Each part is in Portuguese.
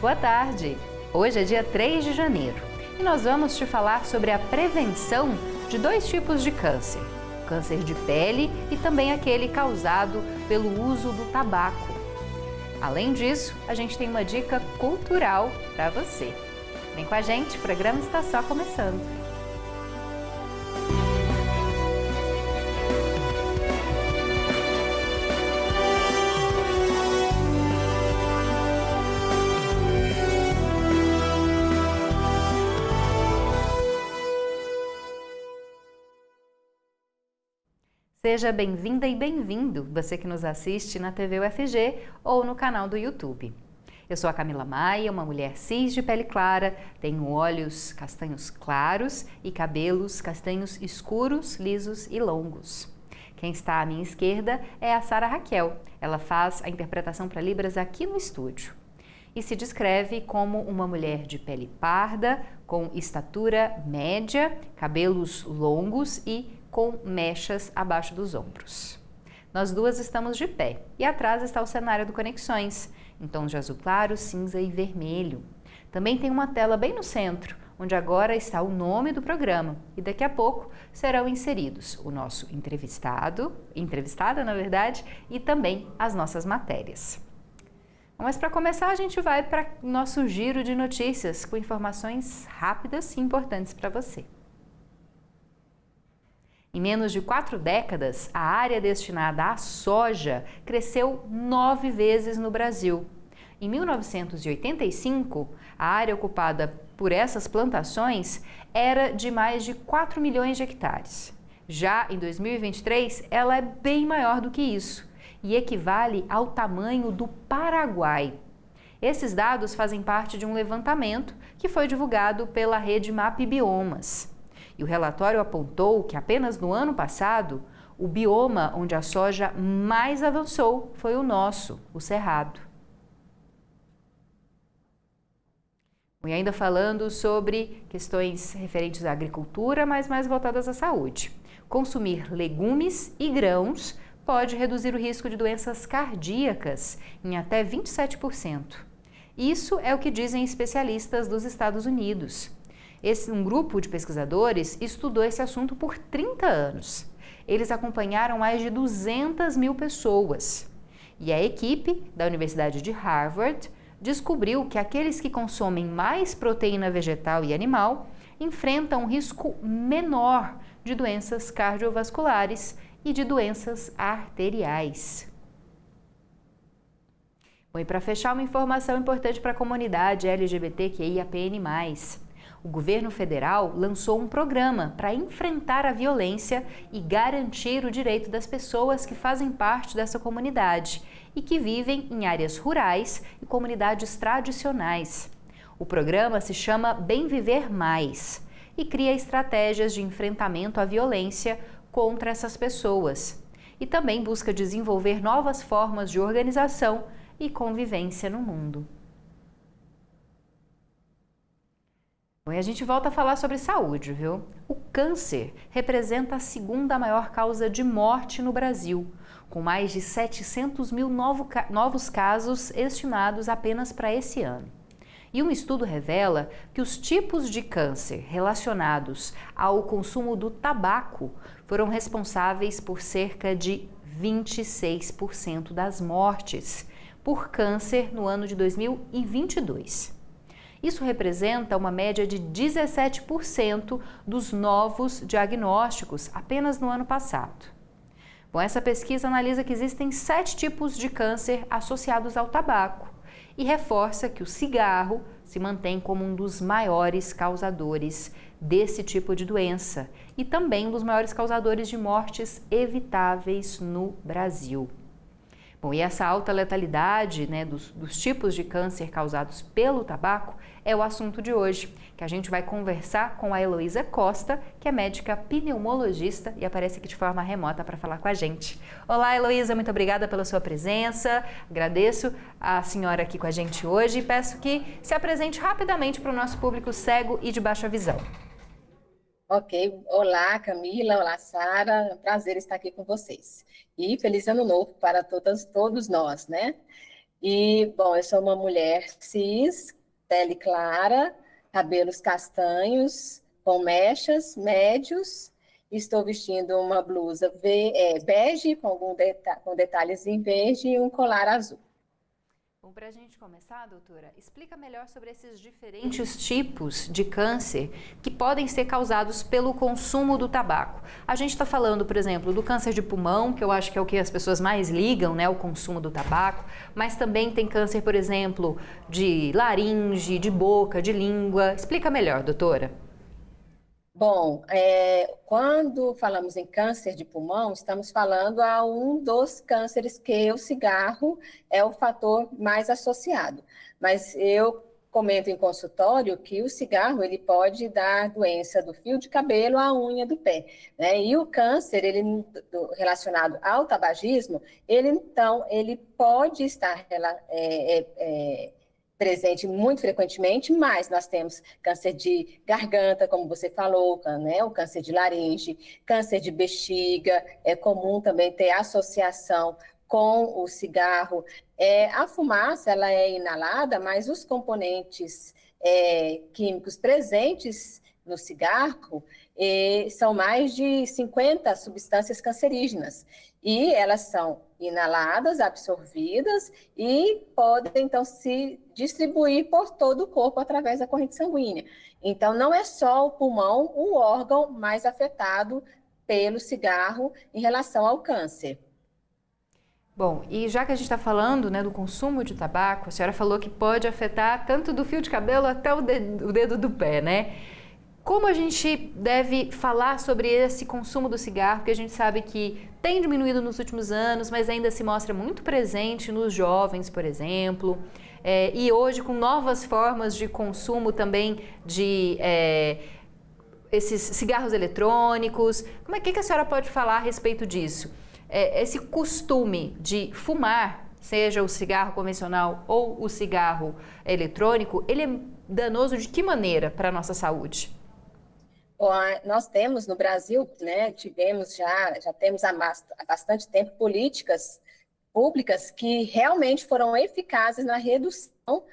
Boa tarde! Hoje é dia 3 de janeiro e nós vamos te falar sobre a prevenção de dois tipos de câncer. Câncer de pele e também aquele causado pelo uso do tabaco. Além disso, a gente tem uma dica cultural para você. Vem com a gente, o programa está só começando. Seja bem-vinda e bem-vindo, você que nos assiste na TV UFG ou no canal do YouTube. Eu sou a Camila Maia, uma mulher cis de pele clara, tenho olhos castanhos claros e cabelos castanhos escuros, lisos e longos. Quem está à minha esquerda é a Sara Raquel. Ela faz a interpretação para Libras aqui no estúdio. E se descreve como uma mulher de pele parda, com estatura média, cabelos longos e com mechas abaixo dos ombros. Nós duas estamos de pé e atrás está o cenário do Conexões, em tons de azul claro, cinza e vermelho. Também tem uma tela bem no centro, onde agora está o nome do programa e daqui a pouco serão inseridos o nosso entrevistada na verdade, e também as nossas matérias. Mas para começar a gente vai para o nosso giro de notícias com informações rápidas e importantes para você. Em menos de 4 décadas, a área destinada à soja cresceu 9 vezes no Brasil. Em 1985, a área ocupada por essas plantações era de mais de 4 milhões de hectares. Já em 2023, ela é bem maior do que isso e equivale ao tamanho do Paraguai. Esses dados fazem parte de um levantamento que foi divulgado pela rede MapBiomas. E o relatório apontou que apenas no ano passado, o bioma onde a soja mais avançou foi o nosso, o Cerrado. E ainda falando sobre questões referentes à agricultura, mas mais voltadas à saúde. Consumir legumes e grãos pode reduzir o risco de doenças cardíacas em até 27%. Isso é o que dizem especialistas dos Estados Unidos. Um grupo de pesquisadores estudou esse assunto por 30 anos. Eles acompanharam mais de 200 mil pessoas. E a equipe da Universidade de Harvard descobriu que aqueles que consomem mais proteína vegetal e animal enfrentam um risco menor de doenças cardiovasculares e de doenças arteriais. Bom, e para fechar, uma informação importante para a comunidade LGBTQIAPN+. O governo federal lançou um programa para enfrentar a violência e garantir o direito das pessoas que fazem parte dessa comunidade e que vivem em áreas rurais e comunidades tradicionais. O programa se chama Bem Viver Mais e cria estratégias de enfrentamento à violência contra essas pessoas e também busca desenvolver novas formas de organização e convivência no mundo. Bom, e a gente volta a falar sobre saúde, viu? O câncer representa a segunda maior causa de morte no Brasil, com mais de 700 mil novos casos estimados apenas para esse ano. E um estudo revela que os tipos de câncer relacionados ao consumo do tabaco foram responsáveis por cerca de 26% das mortes por câncer no ano de 2022. Isso representa uma média de 17% dos novos diagnósticos apenas no ano passado. Bom, essa pesquisa analisa que existem 7 tipos de câncer associados ao tabaco e reforça que o cigarro se mantém como um dos maiores causadores desse tipo de doença e também um dos maiores causadores de mortes evitáveis no Brasil. Bom, e essa alta letalidade, dos tipos de câncer causados pelo tabaco é o assunto de hoje, que a gente vai conversar com a Heloísa Costa, que é médica pneumologista e aparece aqui de forma remota para falar com a gente. Olá, Heloísa, muito obrigada pela sua presença. Agradeço a senhora aqui com a gente hoje e peço que se apresente rapidamente para o nosso público cego e de baixa visão. Ok, olá Camila, olá Sara, é um prazer estar aqui com vocês. E feliz ano novo para todos nós, né? E, bom, eu sou uma mulher cis, pele clara, cabelos castanhos, com mechas médios. Estou vestindo uma blusa bege, com detalhes em verde e um colar azul. Bom, para a gente começar, doutora, explica melhor sobre esses diferentes tipos de câncer que podem ser causados pelo consumo do tabaco. A gente está falando, por exemplo, do câncer de pulmão, que eu acho que é o que as pessoas mais ligam, né, o consumo do tabaco, mas também tem câncer, por exemplo, de laringe, de boca, de língua. Explica melhor, doutora. Bom, quando falamos em câncer de pulmão, estamos falando a um dos cânceres que o cigarro é o fator mais associado. Mas eu comento em consultório que o cigarro ele pode dar doença do fio de cabelo à unha do pé, né? E o câncer relacionado ao tabagismo, ele pode estar presente muito frequentemente, mas nós temos câncer de garganta, como você falou, né? O câncer de laringe, câncer de bexiga, é comum também ter associação com o cigarro. A fumaça, ela é inalada, mas os componentes químicos presentes no cigarro são mais de 50 substâncias cancerígenas. E elas são inaladas, absorvidas e podem, então, se distribuir por todo o corpo através da corrente sanguínea. Então, não é só o pulmão o órgão mais afetado pelo cigarro em relação ao câncer. Bom, e já que a gente está falando, né, do consumo de tabaco, a senhora falou que pode afetar tanto do fio de cabelo até o dedo do pé, né? Como a gente deve falar sobre esse consumo do cigarro, porque a gente sabe que tem diminuído nos últimos anos, mas ainda se mostra muito presente nos jovens, por exemplo, e hoje com novas formas de consumo também de esses cigarros eletrônicos. Como é que a senhora pode falar a respeito disso? Esse costume de fumar, seja o cigarro convencional ou o cigarro eletrônico, ele é danoso de que maneira para a nossa saúde? Nós temos no Brasil, né, já temos há bastante tempo políticas públicas que realmente foram eficazes na redução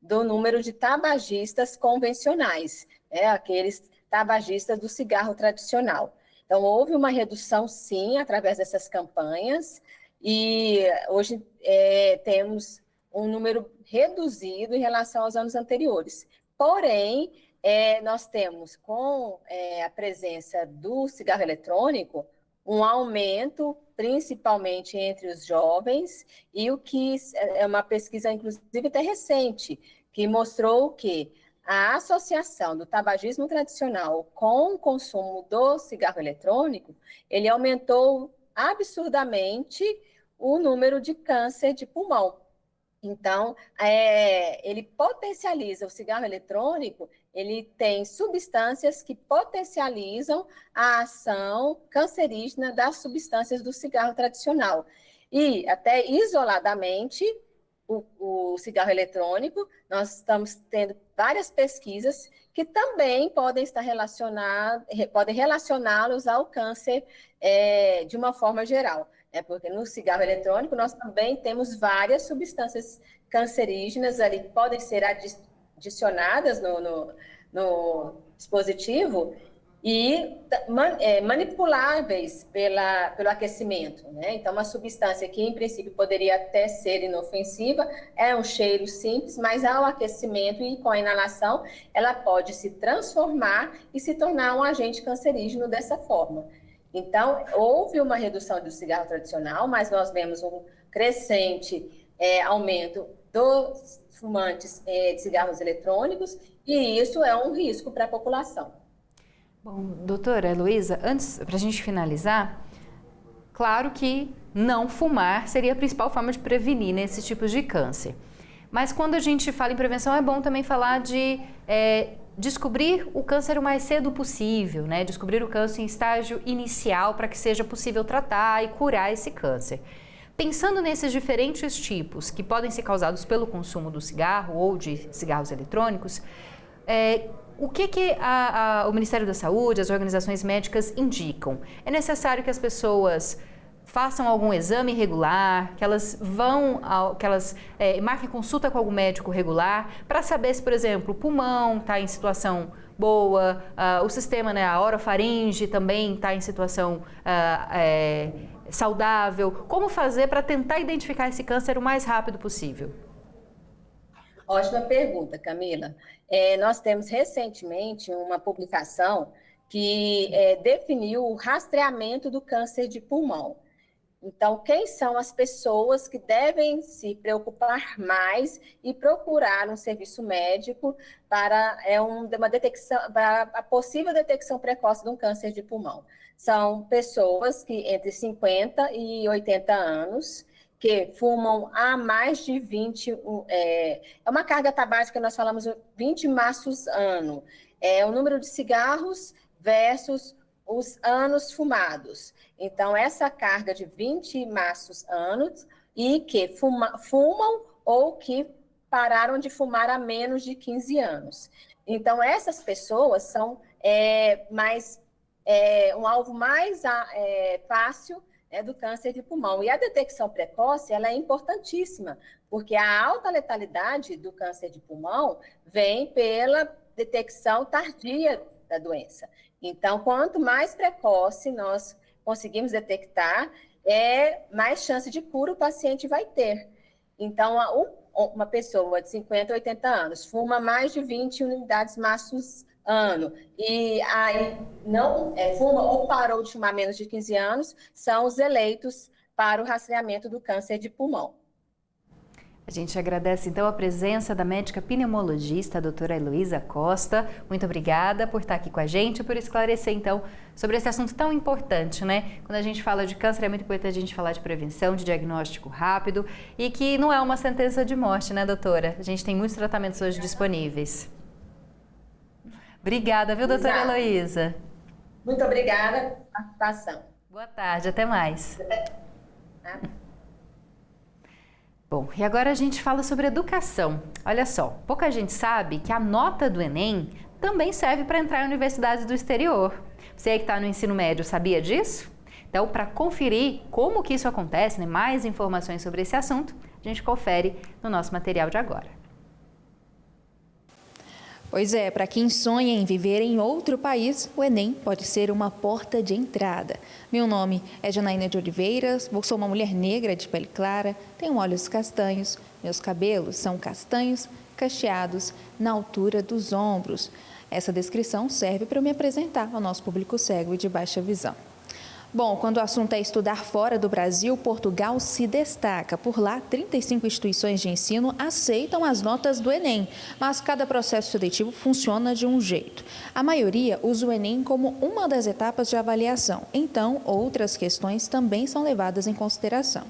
do número de tabagistas convencionais, né, aqueles tabagistas do cigarro tradicional. Então, houve uma redução, sim, através dessas campanhas, e hoje temos um número reduzido em relação aos anos anteriores. Porém, nós temos, com a presença do cigarro eletrônico, um aumento, principalmente entre os jovens, e o que é uma pesquisa, inclusive, até recente, que mostrou que a associação do tabagismo tradicional com o consumo do cigarro eletrônico, ele aumentou absurdamente o número de câncer de pulmão. Então, ele potencializa o cigarro eletrônico, ele tem substâncias que potencializam a ação cancerígena das substâncias do cigarro tradicional. E, até isoladamente, o cigarro eletrônico, nós estamos tendo várias pesquisas que também podem estar podem relacioná-los ao câncer de uma forma geral. Porque no cigarro eletrônico nós também temos várias substâncias cancerígenas ali que podem ser adicionadas no dispositivo e manipuláveis pelo aquecimento, né? Então, uma substância que, em princípio, poderia até ser inofensiva, é um cheiro simples, mas ao aquecimento e com a inalação, ela pode se transformar e se tornar um agente cancerígeno dessa forma. Então, houve uma redução do cigarro tradicional, mas nós vemos um crescente aumento dos fumantes de cigarros eletrônicos, e isso é um risco para a população. Bom, doutora Heloísa, antes, para a gente finalizar, claro que não fumar seria a principal forma de prevenir nesses tipos de câncer. Mas quando a gente fala em prevenção, é bom também falar de descobrir o câncer o mais cedo possível, né? Descobrir o câncer em estágio inicial para que seja possível tratar e curar esse câncer. Pensando nesses diferentes tipos que podem ser causados pelo consumo do cigarro ou de cigarros eletrônicos, o que o Ministério da Saúde, as organizações médicas indicam? É necessário que as pessoas façam algum exame regular, que elas marquem consulta com algum médico regular para saber se, por exemplo, o pulmão está em situação boa, o sistema, né, a orofaringe também está em situação saudável. Como fazer para tentar identificar esse câncer o mais rápido possível? Ótima pergunta, Camila. Nós temos recentemente uma publicação que definiu o rastreamento do câncer de pulmão. Então, quem são as pessoas que devem se preocupar mais e procurar um serviço médico para uma detecção, para a possível detecção precoce de um câncer de pulmão? São pessoas que entre 50 e 80 anos, que fumam há mais de 20, é uma carga tabágica, nós falamos 20 maços ano, o número de cigarros versus os anos fumados. Então, essa carga de 20 maços anos e que fumam ou que pararam de fumar há menos de 15 anos. Então, essas pessoas são um alvo mais fácil do câncer de pulmão. E a detecção precoce, ela é importantíssima, porque a alta letalidade do câncer de pulmão vem pela detecção tardia da doença. Então, quanto mais precoce nós conseguimos detectar, mais chance de cura o paciente vai ter. Então, uma pessoa de 50 a 80 anos fuma mais de 20 unidades maços ano e aí não fuma ou parou de fumar menos de 15 anos, são os eleitos para o rastreamento do câncer de pulmão. A gente agradece, então, a presença da médica pneumologista, a doutora Heloísa Costa. Muito obrigada por estar aqui com a gente, por esclarecer, então, sobre esse assunto tão importante, né? Quando a gente fala de câncer, é muito importante a gente falar de prevenção, de diagnóstico rápido e que não é uma sentença de morte, né, doutora? A gente tem muitos tratamentos hoje disponíveis. Obrigada, viu, doutora Heloísa? Muito obrigada pela participação. Boa tarde, até mais. Bom, e agora a gente fala sobre educação. Olha só, pouca gente sabe que a nota do Enem também serve para entrar em universidades do exterior. Você aí que está no ensino médio, sabia disso? Então, para conferir como que isso acontece, né, mais informações sobre esse assunto, a gente confere no nosso material de agora. Pois é, para quem sonha em viver em outro país, o Enem pode ser uma porta de entrada. Meu nome é Janaína de Oliveira, sou uma mulher negra de pele clara, tenho olhos castanhos, meus cabelos são castanhos, cacheados na altura dos ombros. Essa descrição serve para eu me apresentar ao nosso público cego e de baixa visão. Bom, quando o assunto é estudar fora do Brasil, Portugal se destaca. Por lá, 35 instituições de ensino aceitam as notas do Enem, mas cada processo seletivo funciona de um jeito. A maioria usa o Enem como uma das etapas de avaliação, então outras questões também são levadas em consideração.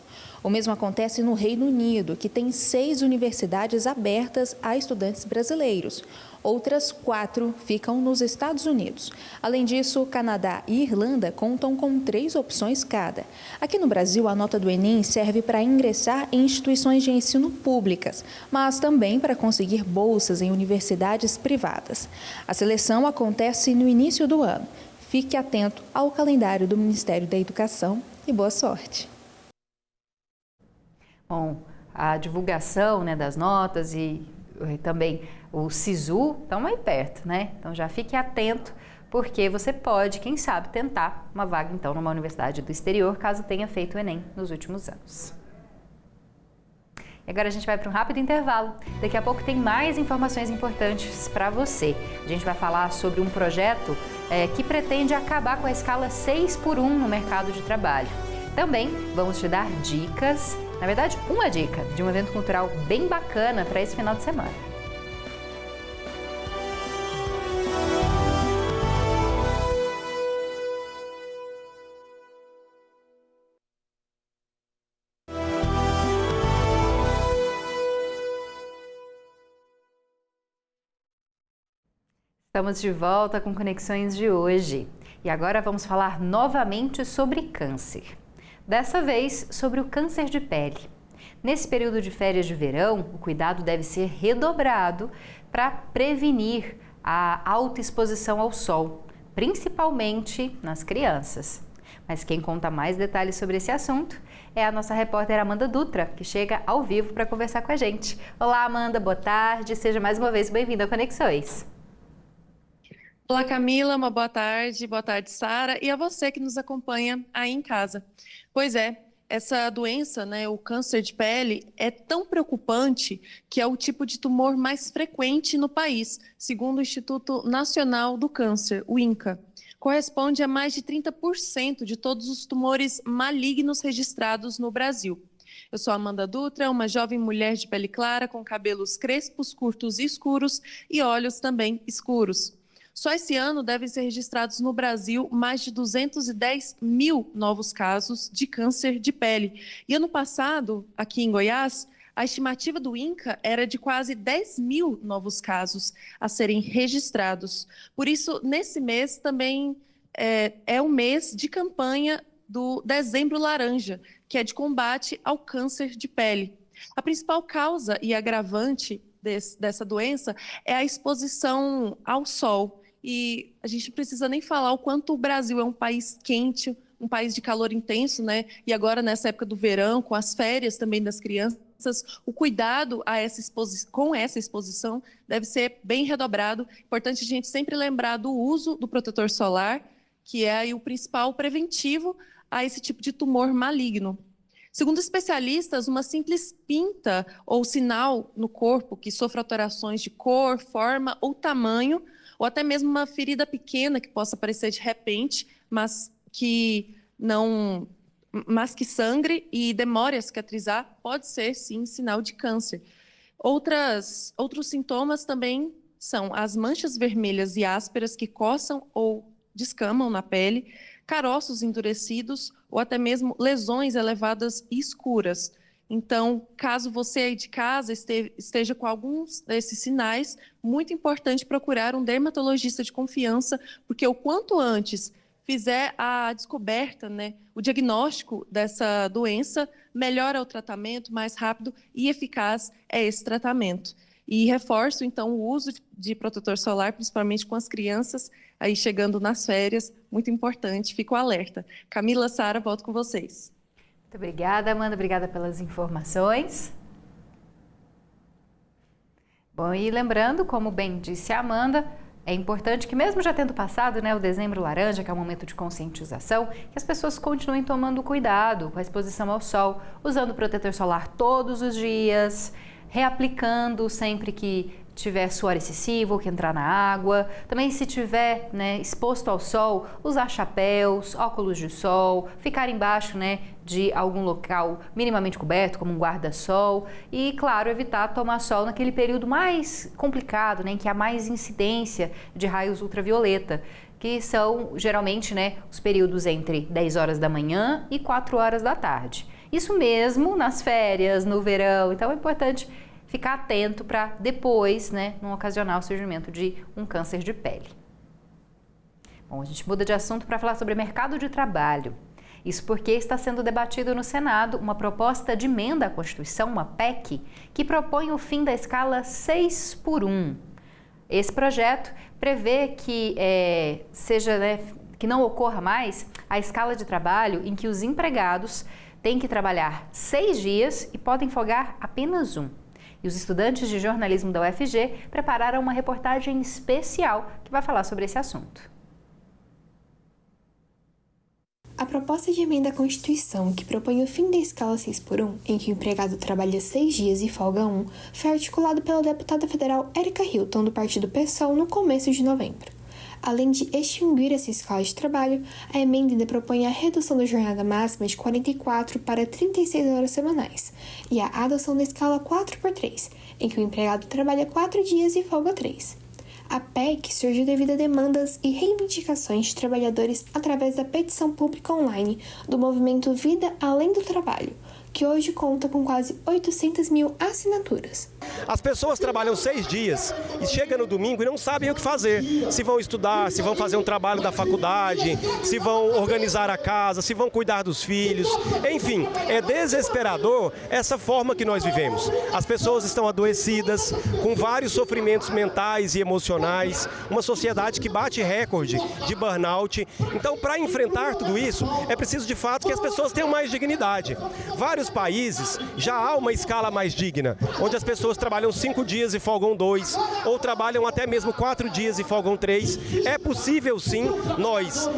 O mesmo acontece no Reino Unido, que tem 6 universidades abertas a estudantes brasileiros. Outras 4 ficam nos Estados Unidos. Além disso, Canadá e Irlanda contam com 3 opções cada. Aqui no Brasil, a nota do Enem serve para ingressar em instituições de ensino públicas, mas também para conseguir bolsas em universidades privadas. A seleção acontece no início do ano. Fique atento ao calendário do Ministério da Educação e boa sorte! Bom, a divulgação, né, das notas e também o SISU estão aí perto, né? Então já fique atento, porque você pode, quem sabe, tentar uma vaga então numa universidade do exterior, caso tenha feito o Enem nos últimos anos. E agora a gente vai para um rápido intervalo. Daqui a pouco tem mais informações importantes para você. A gente vai falar sobre um projeto que pretende acabar com a escala 6x1 no mercado de trabalho. Também vamos te dar dicas, na verdade, uma dica de um evento cultural bem bacana para esse final de semana. Estamos de volta com Conexões de hoje. E agora vamos falar novamente sobre câncer. Dessa vez, sobre o câncer de pele. Nesse período de férias de verão, o cuidado deve ser redobrado para prevenir a alta exposição ao sol, principalmente nas crianças. Mas quem conta mais detalhes sobre esse assunto é a nossa repórter Amanda Dutra, que chega ao vivo para conversar com a gente. Olá, Amanda, boa tarde. Seja mais uma vez bem-vinda ao Conexões. Olá, Camila, uma boa tarde, Sara, e a você que nos acompanha aí em casa. Pois é, essa doença, o câncer de pele, é tão preocupante que é o tipo de tumor mais frequente no país, segundo o Instituto Nacional do Câncer, o INCA. Corresponde a mais de 30% de todos os tumores malignos registrados no Brasil. Eu sou Amanda Dutra, uma jovem mulher de pele clara, com cabelos crespos, curtos e escuros e olhos também escuros. Só esse ano devem ser registrados no Brasil mais de 210 mil novos casos de câncer de pele. E ano passado, aqui em Goiás, a estimativa do INCA era de quase 10 mil novos casos a serem registrados. Por isso, nesse mês também é um mês de campanha do Dezembro Laranja, que é de combate ao câncer de pele. A principal causa e agravante dessa doença é a exposição ao sol. E a gente não precisa nem falar o quanto o Brasil é um país quente, um país de calor intenso, E agora, nessa época do verão, com as férias também das crianças, o cuidado com essa exposição deve ser bem redobrado. Importante a gente sempre lembrar do uso do protetor solar, que é aí o principal preventivo a esse tipo de tumor maligno. Segundo especialistas, uma simples pinta ou sinal no corpo que sofra alterações de cor, forma ou tamanho, ou até mesmo uma ferida pequena que possa aparecer de repente, mas que sangre e demore a cicatrizar, pode ser, sim, sinal de câncer. Outros sintomas também são as manchas vermelhas e ásperas que coçam ou descamam na pele, caroços endurecidos ou até mesmo lesões elevadas e escuras. Então, caso você aí de casa esteja com alguns desses sinais, muito importante procurar um dermatologista de confiança, porque o quanto antes fizer a descoberta, o diagnóstico dessa doença, melhor é o tratamento, mais rápido e eficaz é esse tratamento. E reforço, então, o uso de protetor solar, principalmente com as crianças aí chegando nas férias, muito importante, fico alerta. Camila, Sara, volto com vocês. Muito obrigada, Amanda. Obrigada pelas informações. Bom, e lembrando, como bem disse a Amanda, é importante que mesmo já tendo passado o Dezembro Laranja, que é um momento de conscientização, que as pessoas continuem tomando cuidado com a exposição ao sol, usando protetor solar todos os dias, reaplicando sempre que tiver suor excessivo, que entrar na água. Também se tiver exposto ao sol, usar chapéus, óculos de sol, ficar embaixo de algum local minimamente coberto, como um guarda-sol. E, claro, evitar tomar sol naquele período mais complicado, em que há mais incidência de raios ultravioleta, que são geralmente os períodos entre 10 horas da manhã e 4 horas da tarde. Isso mesmo nas férias, no verão. Então é importante ficar atento para depois, não ocasionar o surgimento de um câncer de pele. Bom, a gente muda de assunto para falar sobre mercado de trabalho. Isso porque está sendo debatido no Senado uma proposta de emenda à Constituição, uma PEC, que propõe o fim da escala 6x1. Esse projeto prevê que que não ocorra mais a escala de trabalho em que os empregados têm que trabalhar 6 dias e podem folgar apenas 1. E os estudantes de jornalismo da UFG prepararam uma reportagem especial que vai falar sobre esse assunto. A proposta de emenda à Constituição, que propõe o fim da escala 6x1, em que o empregado trabalha 6 dias e folga 1, foi articulado pela deputada federal Érica Hilton, do partido PSOL, no começo de novembro. Além de extinguir essa escala de trabalho, a emenda ainda propõe a redução da jornada máxima de 44 para 36 horas semanais e a adoção da escala 4x3, em que o empregado trabalha 4 dias e folga 3. A PEC surgiu devido a demandas e reivindicações de trabalhadores através da petição pública online do movimento Vida Além do Trabalho, que hoje conta com quase 800 mil assinaturas. As pessoas trabalham 6 dias e chegam no domingo e não sabem o que fazer. Se vão estudar, se vão fazer um trabalho da faculdade, se vão organizar a casa, se vão cuidar dos filhos. Enfim, é desesperador essa forma que nós vivemos. As pessoas estão adoecidas, com vários sofrimentos mentais e emocionais, uma sociedade que bate recorde de burnout. Então, para enfrentar tudo isso, é preciso de fato que as pessoas tenham mais dignidade. Vários países já há uma escala mais digna, onde as pessoas trabalham 5 dias e folgam 2, ou trabalham até mesmo 4 dias e folgam 3. É possível sim nós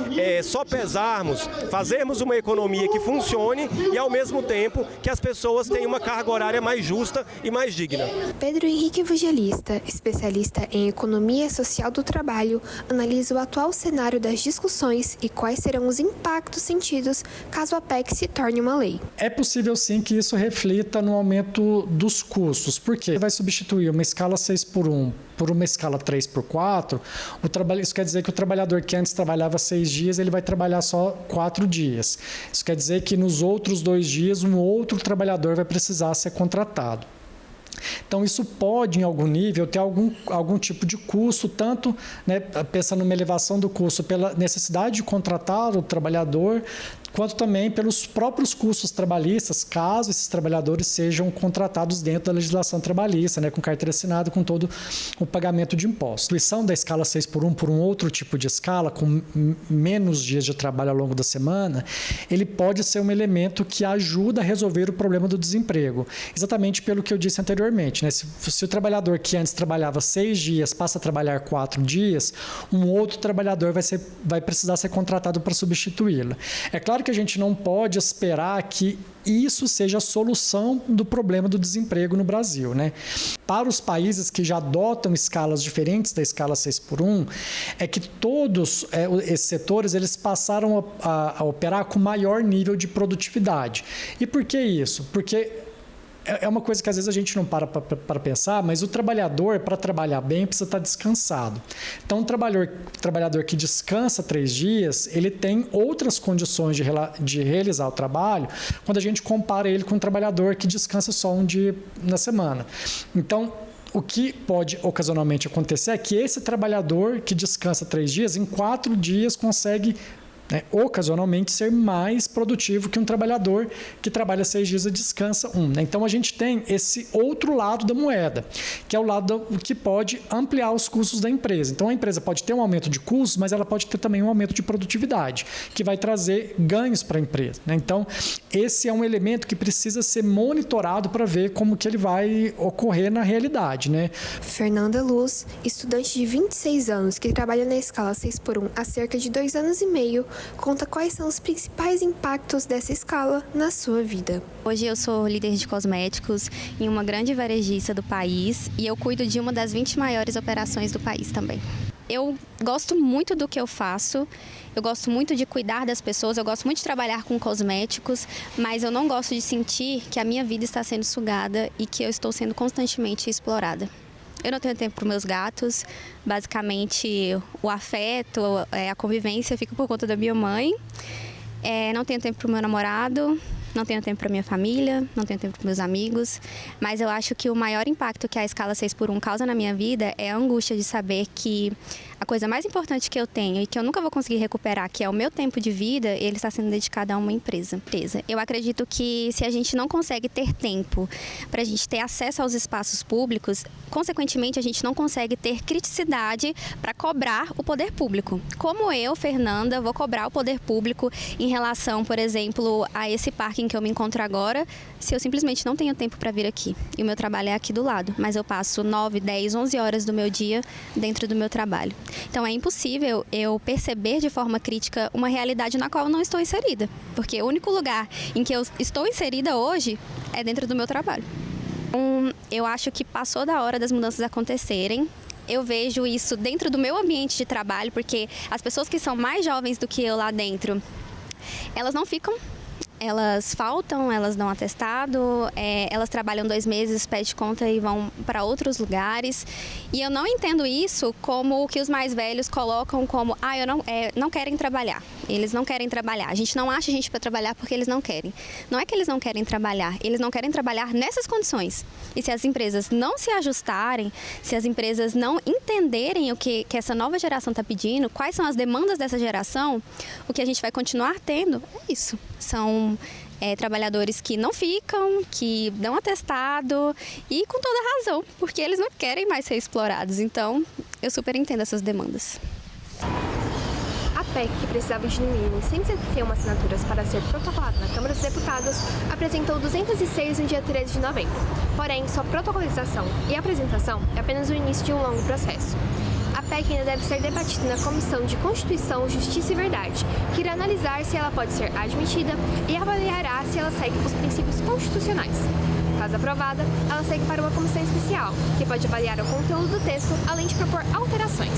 só pesarmos, fazermos uma economia que funcione e ao mesmo tempo que as pessoas tenham uma carga horária mais justa e mais digna. Pedro Henrique Evangelista, especialista em economia social do trabalho, analisa o atual cenário das discussões e quais serão os impactos sentidos caso a PEC se torne uma lei. É possível sim que isso reflita no aumento dos custos, porque vai substituir uma escala 6x1 por uma escala 3x4, isso quer dizer que o trabalhador que antes trabalhava 6 dias, ele vai trabalhar só 4 dias. Isso quer dizer que nos outros 2 dias, um outro trabalhador vai precisar ser contratado. Então, isso pode, em algum nível, ter algum tipo de custo, tanto pensando numa elevação do custo pela necessidade de contratar o trabalhador, quanto também pelos próprios custos trabalhistas, caso esses trabalhadores sejam contratados dentro da legislação trabalhista, com carteira assinada, com todo o pagamento de impostos. A substituição da escala 6x1 por um outro tipo de escala, com menos dias de trabalho ao longo da semana, ele pode ser um elemento que ajuda a resolver o problema do desemprego. Exatamente pelo que eu disse anteriormente. Se o trabalhador que antes trabalhava 6 dias passa a trabalhar 4 dias, um outro trabalhador vai precisar ser contratado para substituí-lo. É claro que a gente não pode esperar que isso seja a solução do problema do desemprego no Brasil, Para os países que já adotam escalas diferentes da escala 6x1, é que todos esses setores eles passaram a operar com maior nível de produtividade. E por que isso? Porque é uma coisa que às vezes a gente não para pensar, mas o trabalhador, para trabalhar bem, precisa estar descansado. Então, o trabalhador que descansa 3 dias, ele tem outras condições de realizar o trabalho quando a gente compara ele com um trabalhador que descansa só 1 dia na semana. Então, o que pode ocasionalmente acontecer é que esse trabalhador que descansa 3 dias, em 4 dias consegue ocasionalmente ser mais produtivo que um trabalhador que trabalha 6 dias e descansa 1. Então, a gente tem esse outro lado da moeda, que é o lado que pode ampliar os custos da empresa. Então, a empresa pode ter um aumento de custos, mas ela pode ter também um aumento de produtividade, que vai trazer ganhos para a empresa. Então, esse é um elemento que precisa ser monitorado para ver como que ele vai ocorrer na realidade. Fernanda Luz, estudante de 26 anos que trabalha na escala 6x1 há cerca de 2 anos e meio, conta quais são os principais impactos dessa escala na sua vida. Hoje eu sou líder de cosméticos em uma grande varejista do país e eu cuido de uma das 20 maiores operações do país também. Eu gosto muito do que eu faço, eu gosto muito de cuidar das pessoas, eu gosto muito de trabalhar com cosméticos, mas eu não gosto de sentir que a minha vida está sendo sugada e que eu estou sendo constantemente explorada. Eu não tenho tempo para os meus gatos, basicamente o afeto, a convivência fica por conta da minha mãe. Não tenho tempo para o meu namorado, não tenho tempo para minha família, não tenho tempo para meus amigos, mas eu acho que o maior impacto que a escala 6x1 causa na minha vida é a angústia de saber que a coisa mais importante que eu tenho e que eu nunca vou conseguir recuperar, que é o meu tempo de vida, ele está sendo dedicado a uma empresa. Eu acredito que se a gente não consegue ter tempo para a gente ter acesso aos espaços públicos, consequentemente a gente não consegue ter criticidade para cobrar o poder público. Como eu, Fernanda, vou cobrar o poder público em relação, por exemplo, a esse parque em que eu me encontro agora, se eu simplesmente não tenho tempo para vir aqui. E o meu trabalho é aqui do lado, mas eu passo 9, 10, 11 horas do meu dia dentro do meu trabalho. Então é impossível eu perceber de forma crítica uma realidade na qual eu não estou inserida, porque o único lugar em que eu estou inserida hoje é dentro do meu trabalho. Eu acho que passou da hora das mudanças acontecerem. Eu vejo isso dentro do meu ambiente de trabalho, porque as pessoas que são mais jovens do que eu lá dentro, elas não ficam. Elas faltam, elas dão atestado, elas trabalham 2 meses, pedem conta e vão para outros lugares. E eu não entendo isso como o que os mais velhos colocam como, não querem trabalhar. Eles não querem trabalhar. A gente não acha gente para trabalhar porque eles não querem. Não é que eles não querem trabalhar, eles não querem trabalhar nessas condições. E se as empresas não se ajustarem, se as empresas não entenderem o que essa nova geração está pedindo, quais são as demandas dessa geração, o que a gente vai continuar tendo é isso. São trabalhadores que não ficam, que dão atestado e com toda razão, porque eles não querem mais ser explorados. Então, eu super entendo essas demandas. A PEC, que precisava de no mínimo 171 assinaturas para ser protocolada na Câmara dos Deputados, apresentou 206 no dia 13 de novembro. Porém, sua protocolização e apresentação é apenas o início de um longo processo. A PEC ainda deve ser debatida na Comissão de Constituição, Justiça e Verdade, que irá analisar se ela pode ser admitida e avaliará se ela segue os princípios constitucionais. Caso aprovada, ela segue para uma comissão especial, que pode avaliar o conteúdo do texto, além de propor alterações.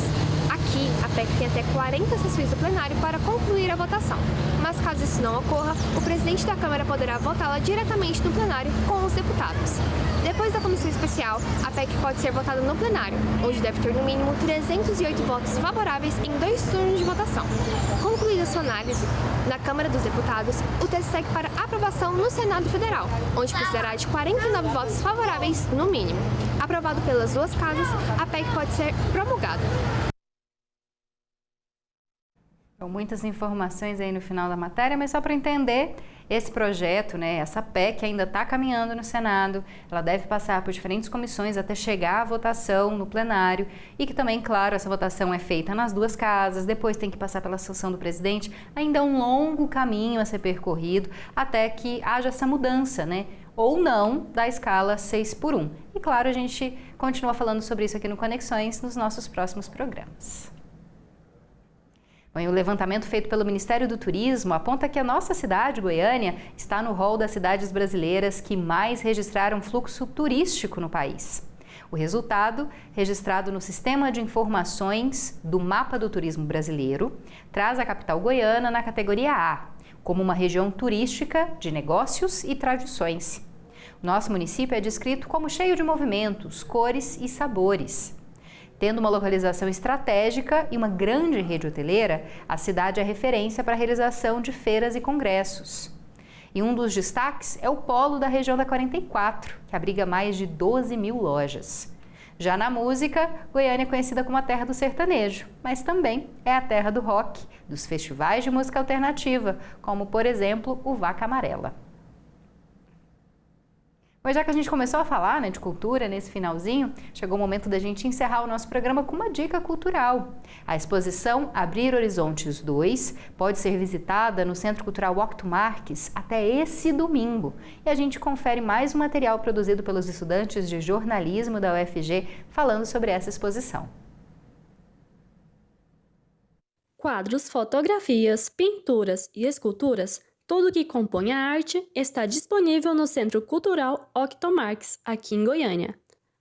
Aqui, a PEC tem até 40 sessões do plenário para concluir a votação, mas caso isso não ocorra, o presidente da Câmara poderá votá-la diretamente no plenário com os deputados. Depois da comissão especial, a PEC pode ser votada no plenário, onde deve ter no mínimo 308 votos favoráveis em 2 turnos de votação. Concluída sua análise na Câmara dos Deputados, o texto segue para aprovação no Senado Federal, onde precisará de 49 votos favoráveis no mínimo. Aprovado pelas duas casas, a PEC pode ser promulgada. Então, muitas informações aí no final da matéria, mas só para entender, esse projeto, essa PEC ainda está caminhando no Senado, ela deve passar por diferentes comissões até chegar à votação no plenário e que também, claro, essa votação é feita nas duas casas, depois tem que passar pela sanção do presidente, ainda é um longo caminho a ser percorrido até que haja essa mudança, ou não, da escala 6x1. E claro, a gente continua falando sobre isso aqui no Conexões nos nossos próximos programas. Bom, o levantamento feito pelo Ministério do Turismo aponta que a nossa cidade, Goiânia, está no rol das cidades brasileiras que mais registraram fluxo turístico no país. O resultado, registrado no Sistema de Informações do Mapa do Turismo Brasileiro, traz a capital goiana na categoria A, como uma região turística de negócios e tradições. O nosso município é descrito como cheio de movimentos, cores e sabores. Tendo uma localização estratégica e uma grande rede hoteleira, a cidade é referência para a realização de feiras e congressos. E um dos destaques é o polo da região da 44, que abriga mais de 12 mil lojas. Já na música, Goiânia é conhecida como a terra do sertanejo, mas também é a terra do rock, dos festivais de música alternativa, como, por exemplo, o Vaca Amarela. Mas já que a gente começou a falar de cultura nesse finalzinho, chegou o momento da gente encerrar o nosso programa com uma dica cultural. A exposição Abrir Horizontes 2 pode ser visitada no Centro Cultural Octo Marques até esse domingo. E a gente confere mais um material produzido pelos estudantes de jornalismo da UFG falando sobre essa exposição. Quadros, fotografias, pinturas e esculturas, tudo que compõe a arte está disponível no Centro Cultural Octo Marques, aqui em Goiânia.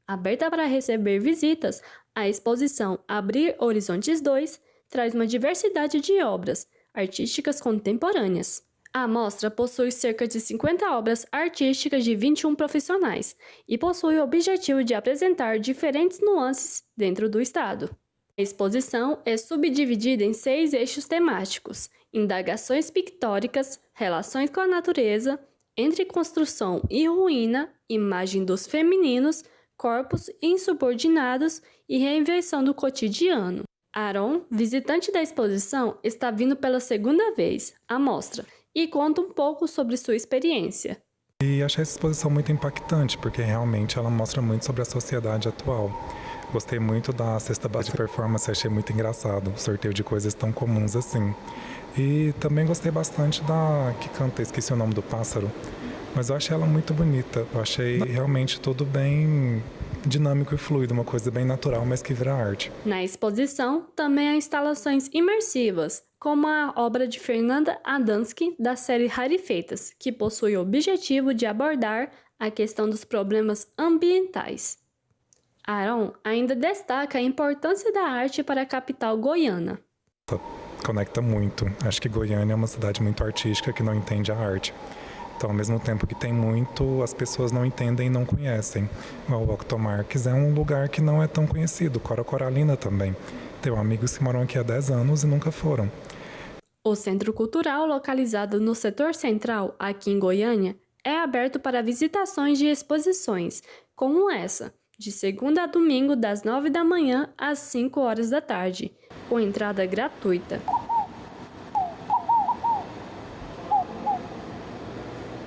Aberta para receber visitas, a exposição Abrir Horizontes 2 traz uma diversidade de obras artísticas contemporâneas. A mostra possui cerca de 50 obras artísticas de 21 profissionais e possui o objetivo de apresentar diferentes nuances dentro do estado. A exposição é subdividida em 6 eixos temáticos: indagações pictóricas, relações com a natureza, entre construção e ruína, imagem dos femininos, corpos insubordinados e reinvenção do cotidiano. Aaron, visitante da exposição, está vindo pela segunda vez à mostra e conta um pouco sobre sua experiência. E achei essa exposição muito impactante, porque realmente ela mostra muito sobre a sociedade atual. Gostei muito da cesta básica de performance, achei muito engraçado, o sorteio de coisas tão comuns assim. E também gostei bastante da que canta, esqueci o nome do pássaro, mas eu achei ela muito bonita. Eu achei realmente tudo bem dinâmico e fluido, uma coisa bem natural, mas que vira arte. Na exposição também há instalações imersivas, como a obra de Fernanda Adamski da série Rarefeitas, que possui o objetivo de abordar a questão dos problemas ambientais. Aaron ainda destaca a importância da arte para a capital goiana. Conecta muito. Acho que Goiânia é uma cidade muito artística que não entende a arte. Então, ao mesmo tempo que tem muito, as pessoas não entendem e não conhecem. O Octo Marques é um lugar que não é tão conhecido. Cora Coralina também. Tenho amigos que moram aqui há 10 anos e nunca foram. O Centro Cultural, localizado no setor central, aqui em Goiânia, é aberto para visitações de exposições, como essa, de segunda a domingo, das 9 da manhã às 5 horas da tarde, com entrada gratuita.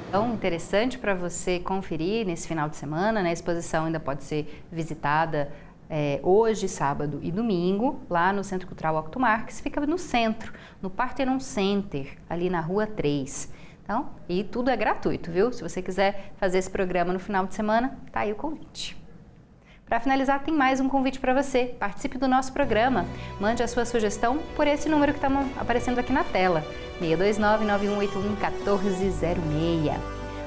Então, interessante para você conferir nesse final de semana, né? A exposição ainda pode ser visitada hoje, sábado e domingo, lá no Centro Cultural Octo Marx, fica no centro, no Parthenon Center, ali na Rua 3. Então, e tudo é gratuito, viu? Se você quiser fazer esse programa no final de semana, tá aí o convite. Para finalizar, tem mais um convite para você. Participe do nosso programa. Mande a sua sugestão por esse número que está aparecendo aqui na tela, 629-9181-1406.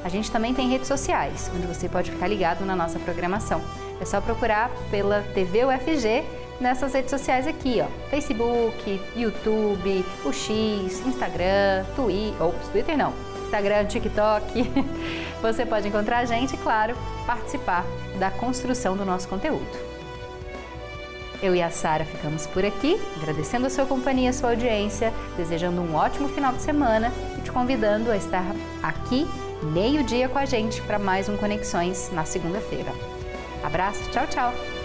A gente também tem redes sociais, onde você pode ficar ligado na nossa programação. É só procurar pela TV UFG nessas redes sociais aqui, ó. Facebook, YouTube, o X, Instagram, Twitter não, Instagram, TikTok. Você pode encontrar a gente e, claro, participar da construção do nosso conteúdo. Eu e a Sara ficamos por aqui, agradecendo a sua companhia, a sua audiência, desejando um ótimo final de semana e te convidando a estar aqui, meio-dia com a gente, para mais um Conexões na segunda-feira. Abraço, tchau, tchau!